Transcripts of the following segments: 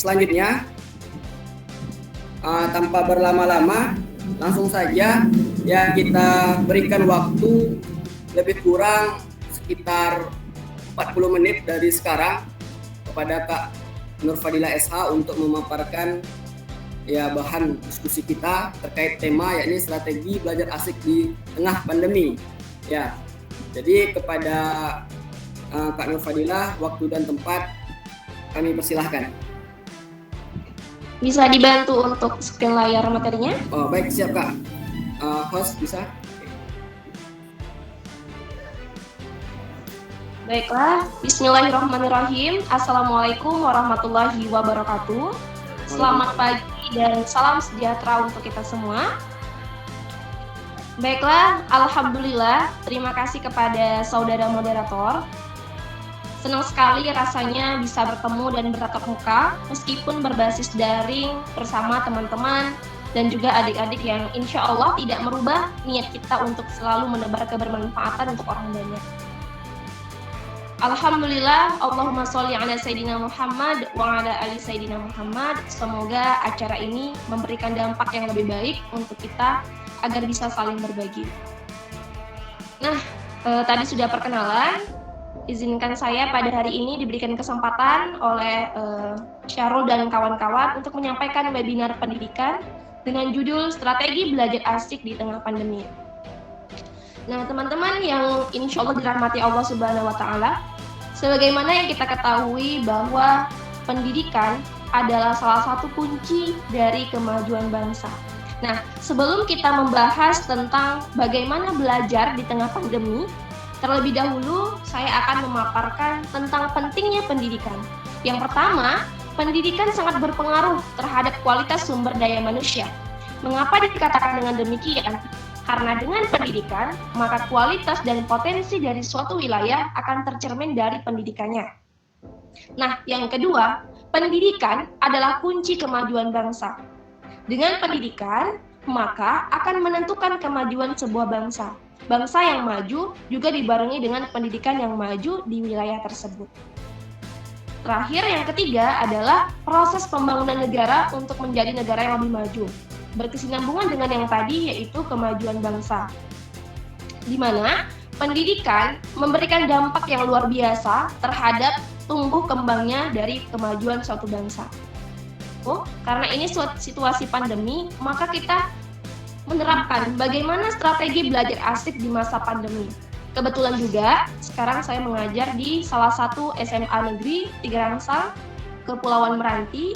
selanjutnya, tanpa berlama-lama, langsung saja ya kita berikan waktu lebih kurang sekitar 40 menit dari sekarang kepada Kak Nur Fadila SH untuk memaparkan ya bahan diskusi kita terkait tema yakni strategi belajar asik di tengah pandemi. Ya, jadi kepada Kak Nur Fadila, waktu dan tempat kami persilahkan. Bisa dibantu untuk screen layar materinya? Oh baik, siap Kak. Host bisa? Baiklah, bismillahirrahmanirrahim. Assalamualaikum warahmatullahi wabarakatuh. Selamat pagi dan salam sejahtera untuk kita semua. Baiklah, alhamdulillah, terima kasih kepada saudara moderator. Senang sekali rasanya bisa bertemu dan bertatap muka meskipun berbasis daring bersama teman-teman dan juga adik-adik yang insya Allah tidak merubah niat kita untuk selalu menebar kebermanfaatan untuk orang banyak. Alhamdulillah, Allahumma sholli ala Sayyidina Muhammad wa ala ali Sayyidina Muhammad. Semoga acara ini memberikan dampak yang lebih baik untuk kita agar bisa saling berbagi. Nah, tadi sudah perkenalan. Izinkan saya pada hari ini diberikan kesempatan oleh Syarul dan kawan-kawan untuk menyampaikan webinar pendidikan dengan judul Strategi Belajar Asik di Tengah Pandemi. Nah, teman-teman yang insya Allah dirahmati Allah Subhanahu wa Ta'ala, sebagaimana yang kita ketahui bahwa pendidikan adalah salah satu kunci dari kemajuan bangsa. Nah, sebelum kita membahas tentang bagaimana belajar di tengah pandemi, terlebih dahulu saya akan memaparkan tentang pentingnya pendidikan. Yang pertama, pendidikan sangat berpengaruh terhadap kualitas sumber daya manusia. Mengapa dikatakan dengan demikian? Karena dengan pendidikan, maka kualitas dan potensi dari suatu wilayah akan tercermin dari pendidikannya. Nah, yang kedua, pendidikan adalah kunci kemajuan bangsa. Dengan pendidikan, maka akan menentukan kemajuan sebuah bangsa. Bangsa yang maju juga dibarengi dengan pendidikan yang maju di wilayah tersebut. Terakhir, yang ketiga adalah proses pembangunan negara untuk menjadi negara yang lebih maju. Berkesinambungan dengan yang tadi, yaitu kemajuan bangsa, di mana pendidikan memberikan dampak yang luar biasa terhadap tumbuh kembangnya dari kemajuan suatu bangsa. Karena ini situasi pandemi, maka kita menerapkan bagaimana strategi belajar asik di masa pandemi. Kebetulan juga sekarang saya mengajar di salah satu SMA negeri Tiga Rangsang, Kepulauan Meranti.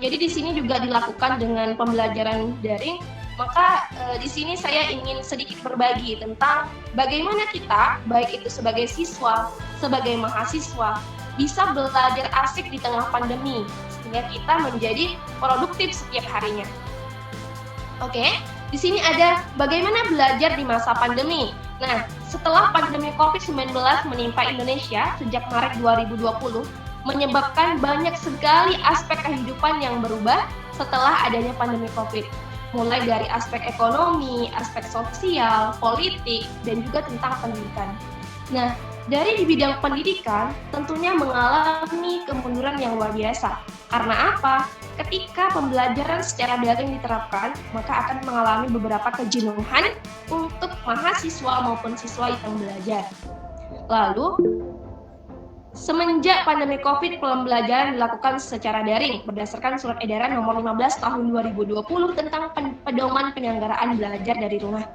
Jadi di sini juga dilakukan dengan pembelajaran daring. Maka di sini saya ingin sedikit berbagi tentang bagaimana kita, baik itu sebagai siswa, sebagai mahasiswa, bisa belajar asik di tengah pandemi sehingga kita menjadi produktif setiap harinya. Oke, di sini ada bagaimana belajar di masa pandemi. Nah, setelah pandemi COVID-19 menimpa Indonesia sejak Maret 2020, menyebabkan banyak sekali aspek kehidupan yang berubah setelah adanya pandemi COVID. Mulai dari aspek ekonomi, aspek sosial, politik, dan juga tentang pendidikan. Nah, dari di bidang pendidikan tentunya mengalami kemunduran yang luar biasa. Karena apa? Ketika pembelajaran secara daring diterapkan, maka akan mengalami beberapa kejenuhan untuk mahasiswa maupun siswa yang belajar. Lalu, semenjak pandemi COVID, pembelajaran dilakukan secara daring berdasarkan Surat Edaran Nomor 15 Tahun 2020 tentang pedoman penyelenggaraan belajar dari rumah.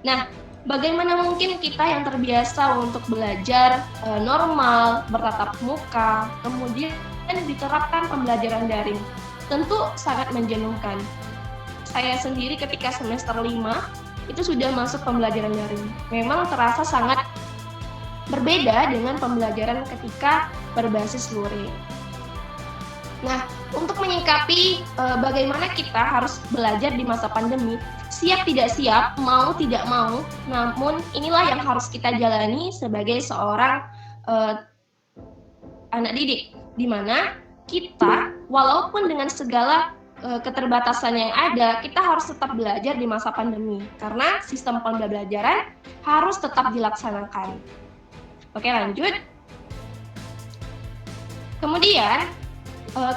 Nah, bagaimana mungkin kita yang terbiasa untuk belajar normal, bertatap muka, kemudian diterapkan pembelajaran daring? Tentu sangat menjenuhkan. Saya sendiri ketika semester 5 itu sudah masuk pembelajaran daring. Memang terasa sangat berbeda dengan pembelajaran ketika berbasis luring. Nah, untuk menyikapi bagaimana kita harus belajar di masa pandemi, siap tidak siap, mau tidak mau, namun inilah yang harus kita jalani sebagai seorang anak didik, di mana kita walaupun dengan segala keterbatasan yang ada, kita harus tetap belajar di masa pandemi karena sistem pembelajaran harus tetap dilaksanakan. Oke, lanjut. Kemudian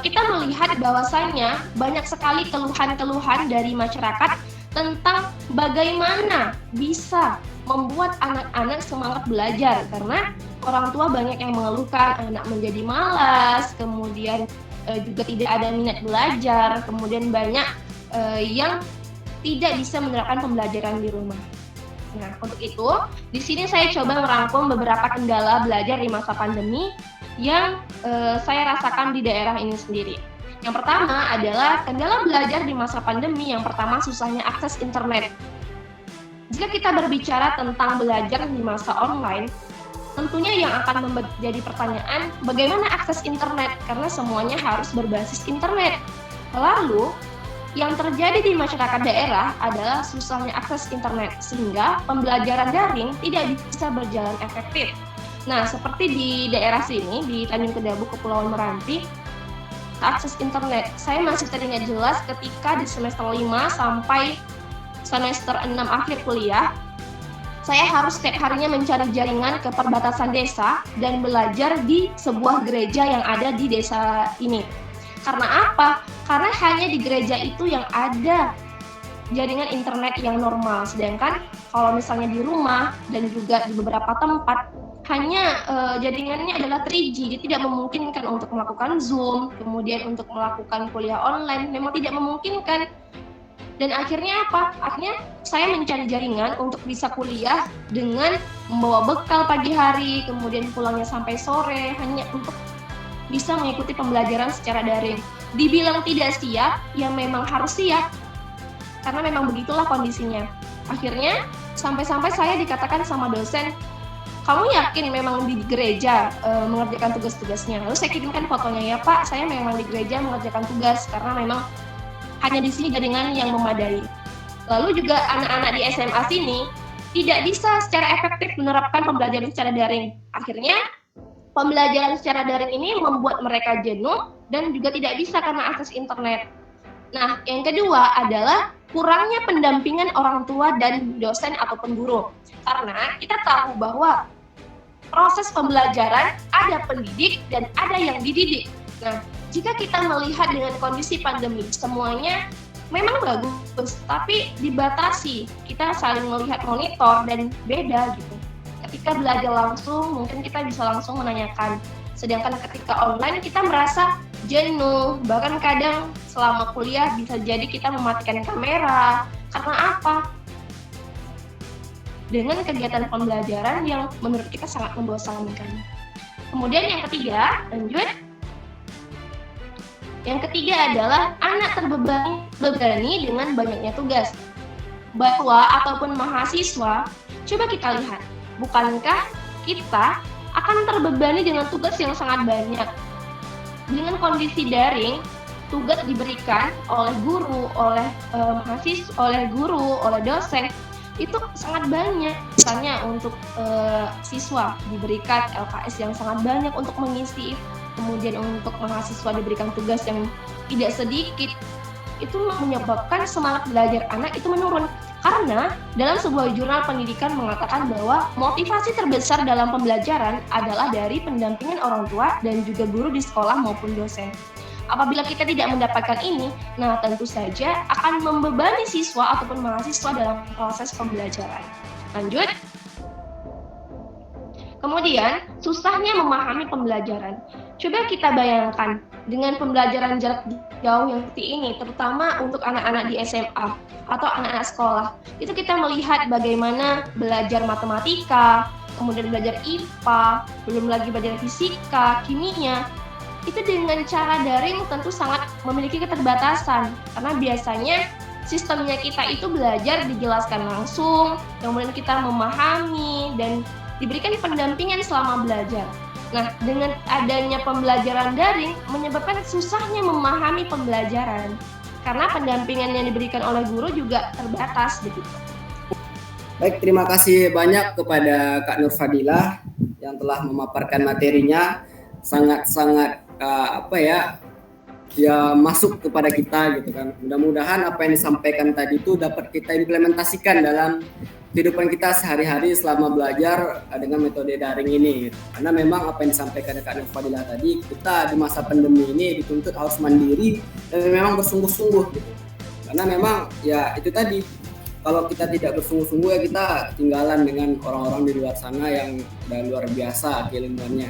kita melihat bahwasanya banyak sekali keluhan-keluhan dari masyarakat tentang bagaimana bisa membuat anak-anak semangat belajar, karena orang tua banyak yang mengeluhkan anak menjadi malas, kemudian juga tidak ada minat belajar, kemudian banyak yang tidak bisa menerapkan pembelajaran di rumah. Nah, untuk itu, di sini saya coba merangkum beberapa kendala belajar di masa pandemi yang saya rasakan di daerah ini sendiri. Yang pertama adalah kendala belajar di masa pandemi. Yang pertama, susahnya akses internet. Jika kita berbicara tentang belajar di masa online, tentunya yang akan menjadi pertanyaan, bagaimana akses internet? Karena semuanya harus berbasis internet. Lalu, yang terjadi di masyarakat daerah adalah susahnya akses internet, sehingga pembelajaran daring tidak bisa berjalan efektif. Nah, seperti di daerah sini, di Tanjung Kedabu, Kepulauan Meranti, akses internet, saya masih teringat jelas ketika di semester 5 sampai semester 6 akhir kuliah, saya harus setiap harinya mencari jaringan ke perbatasan desa dan belajar di sebuah gereja yang ada di desa ini. Karena apa? Karena hanya di gereja itu yang ada jaringan internet yang normal. Sedangkan kalau misalnya di rumah dan juga di beberapa tempat, hanya jaringannya adalah 3G. Jadi tidak memungkinkan untuk melakukan Zoom, kemudian untuk melakukan kuliah online, memang tidak memungkinkan. Dan akhirnya apa? Akhirnya saya mencari jaringan untuk bisa kuliah dengan membawa bekal pagi hari, kemudian pulangnya sampai sore, hanya untuk bisa mengikuti pembelajaran secara daring. Dibilang tidak siap, ya memang harus siap. Karena memang begitulah kondisinya. Akhirnya, sampai-sampai saya dikatakan sama dosen, kamu yakin memang di gereja mengerjakan tugas-tugasnya? Lalu saya kirimkan fotonya, ya Pak, saya memang di gereja mengerjakan tugas, karena memang hanya di sini jaringan yang memadai. Lalu juga anak-anak di SMA sini tidak bisa secara efektif menerapkan pembelajaran secara daring. Akhirnya, pembelajaran secara daring ini membuat mereka jenuh dan juga tidak bisa karena akses internet. Nah, yang kedua adalah kurangnya pendampingan orang tua dan dosen ataupun guru. Karena kita tahu bahwa proses pembelajaran ada pendidik dan ada yang dididik. Nah, jika kita melihat dengan kondisi pandemi, semuanya memang bagus, tapi dibatasi. Kita saling melihat monitor dan beda gitu. Ketika belajar langsung, mungkin kita bisa langsung menanyakan. Sedangkan ketika online, kita merasa jenuh. Bahkan kadang selama kuliah bisa jadi kita mematikan kamera. Karena apa? Dengan kegiatan pembelajaran yang menurut kita sangat membosankan. Kemudian yang ketiga, lanjut. Yang ketiga adalah anak terbebani dengan banyaknya tugas. Bahwa ataupun mahasiswa, coba kita lihat. Bukankah kita akan terbebani dengan tugas yang sangat banyak? Dengan kondisi daring, tugas diberikan oleh guru, oleh mahasiswa, oleh guru, oleh dosen, itu sangat banyak. Misalnya untuk siswa diberikan LKS yang sangat banyak untuk mengisi, kemudian untuk mahasiswa diberikan tugas yang tidak sedikit. Itu menyebabkan semangat belajar anak itu menurun. Karena dalam sebuah jurnal pendidikan mengatakan bahwa motivasi terbesar dalam pembelajaran adalah dari pendampingan orang tua dan juga guru di sekolah maupun dosen. Apabila kita tidak mendapatkan ini, nah tentu saja akan membebani siswa ataupun mahasiswa dalam proses pembelajaran. Lanjut. Kemudian, susahnya memahami pembelajaran. Coba kita bayangkan dengan pembelajaran jarak jauh yang seperti ini, terutama untuk anak-anak di SMA atau anak-anak sekolah. Itu kita melihat bagaimana belajar matematika, kemudian belajar IPA, belum lagi belajar fisika, kimia. Itu dengan cara daring tentu sangat memiliki keterbatasan, karena biasanya sistemnya kita itu belajar dijelaskan langsung, kemudian kita memahami dan diberikan pendampingan selama belajar. Nah, dengan adanya pembelajaran daring menyebabkan susahnya memahami pembelajaran karena pendampingan yang diberikan oleh guru juga terbatas begitu. Baik, terima kasih banyak kepada Kak Nur Fadilah yang telah memaparkan materinya sangat-sangat masuk kepada kita gitu kan. Mudah-mudahan apa yang disampaikan tadi itu dapat kita implementasikan dalam kehidupan kita sehari-hari selama belajar dengan metode daring ini. Karena memang apa yang disampaikan Kak Fadilah tadi, kita di masa pandemi ini dituntut harus mandiri dan memang bersungguh-sungguh gitu. Karena memang ya itu tadi, kalau kita tidak bersungguh-sungguh ya kita ketinggalan dengan orang-orang di luar sana yang udah luar biasa keilmuannya.